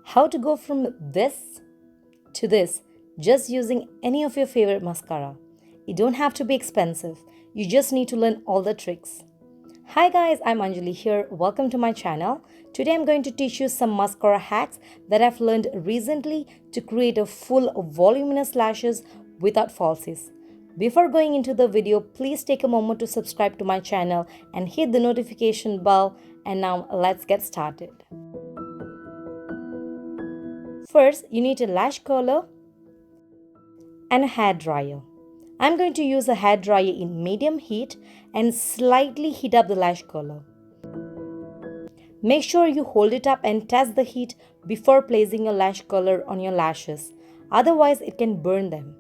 How to go from this to this just using any of your favorite mascara. You don't have to be expensive. You just need to learn all the tricks. Hi guys, I'm Anjali here. Welcome to my channel. Today I'm going to teach you some mascara hacks that I've learned recently to create a full voluminous lashes without falsies. Before going into the video, please take a moment to subscribe to my channel and hit the notification bell. And now let's get started. First, you need a lash curler and a hair dryer. I'm going to use a hair dryer in medium heat and slightly heat up the lash curler. Make sure you hold it up and test the heat before placing your lash curler on your lashes, otherwise it can burn them.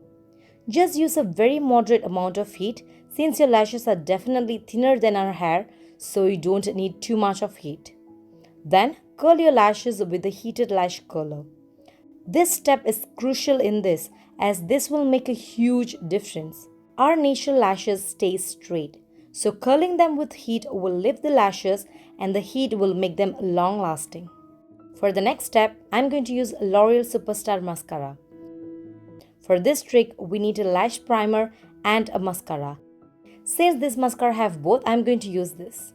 Just use a very moderate amount of heat since your lashes are definitely thinner than our hair, so you don't need too much of heat. Then curl your lashes with the heated lash curler. This step is crucial in this as this will make a huge difference. Our natural lashes stay straight, so curling them with heat will lift the lashes and the heat will make them long lasting. For the next step, I'm going to use L'Oreal Superstar Mascara. For this trick, we need a lash primer and a mascara. Since this mascara have both, I'm going to use this.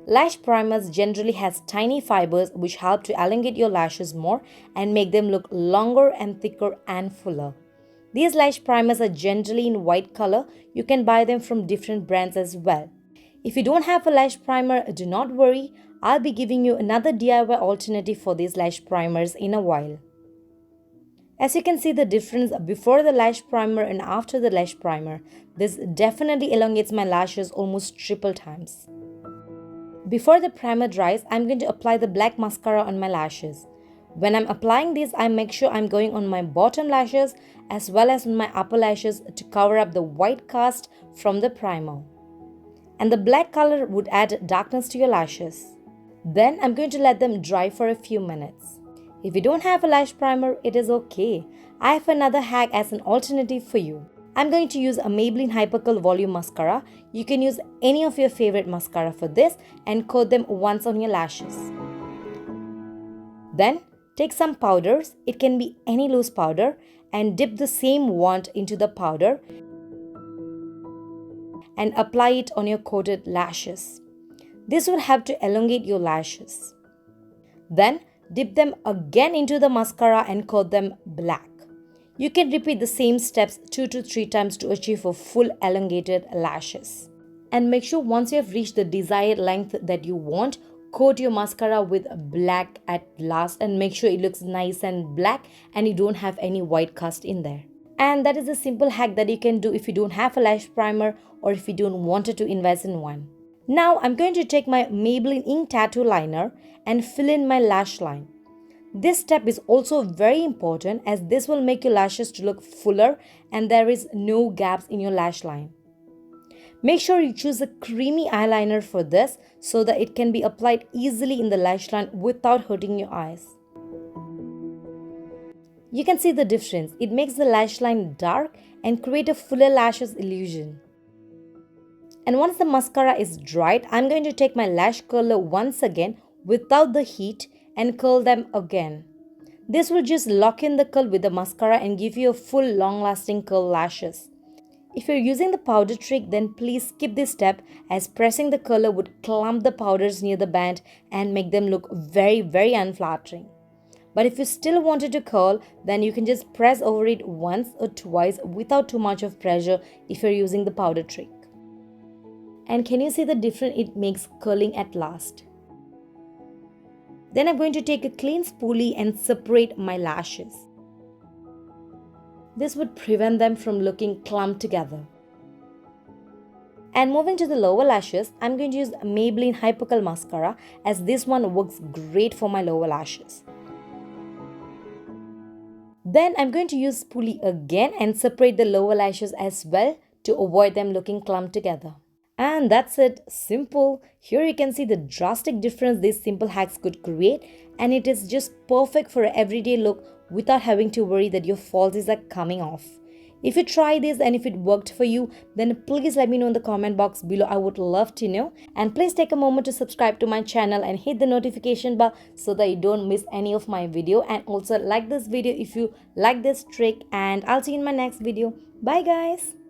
Lash primers generally has tiny fibers which help to elongate your lashes more and make them look longer and thicker and fuller. These lash primers are generally in white color. You can buy them from different brands as well. If you don't have a lash primer, do not worry. I'll be giving you another DIY alternative for these lash primers in a while. As you can see the difference before the lash primer and after the lash primer, this definitely elongates my lashes almost triple times. Before the primer dries, I'm going to apply the black mascara on my lashes. When I'm applying this, I make sure I'm going on my bottom lashes as well as on my upper lashes to cover up the white cast from the primer. And the black color would add darkness to your lashes. Then I'm going to let them dry for a few minutes. If you don't have a lash primer, it is okay. I have another hack as an alternative for you. I'm going to use a Maybelline Hypercurl Volume Mascara. You can use any of your favorite mascara for this and coat them once on your lashes. Then take some powders, it can be any loose powder, and dip the same wand into the powder and apply it on your coated lashes. This will help to elongate your lashes. Then dip them again into the mascara and coat them black. You can repeat the same steps 2 to 3 times to achieve a full elongated lashes. And make sure once you have reached the desired length that you want, coat your mascara with black at last and make sure it looks nice and black and you don't have any white cast in there. And that is a simple hack that you can do if you don't have a lash primer or if you don't want to invest in one. Now I'm going to take my Maybelline Ink Tattoo Liner and fill in my lash line. This step is also very important as this will make your lashes to look fuller and there is no gaps in your lash line. Make sure you choose a creamy eyeliner for this so that it can be applied easily in the lash line without hurting your eyes. You can see the difference. It makes the lash line dark and create a fuller lashes illusion. And once the mascara is dried, I'm going to take my lash curler once again without the heat and curl them again. This will just lock in the curl with the mascara and give you a full long-lasting curl lashes. If you're using the powder trick, then please skip this step as pressing the curler would clump the powders near the band and make them look very unflattering. But if you still wanted to curl, then you can just press over it once or twice without too much of pressure if you're using the powder trick. And can you see the difference it makes curling at last? Then I'm going to take a clean spoolie and separate my lashes. This would prevent them from looking clumped together. And moving to the lower lashes, I'm going to use Maybelline Hypercurl Mascara as this one works great for my lower lashes. Then I'm going to use spoolie again and separate the lower lashes as well to avoid them looking clumped together. And that's it, simple. Here you can see the drastic difference these simple hacks could create, and it is just perfect for an everyday look without having to worry that your falsies are coming off. If you try this and if it worked for you, then please let me know in the comment box below. I would love to know. And please take a moment to subscribe to my channel and hit the notification bell so that you don't miss any of my video. And also like this video if you like this trick, and I'll see you in my next video. Bye guys.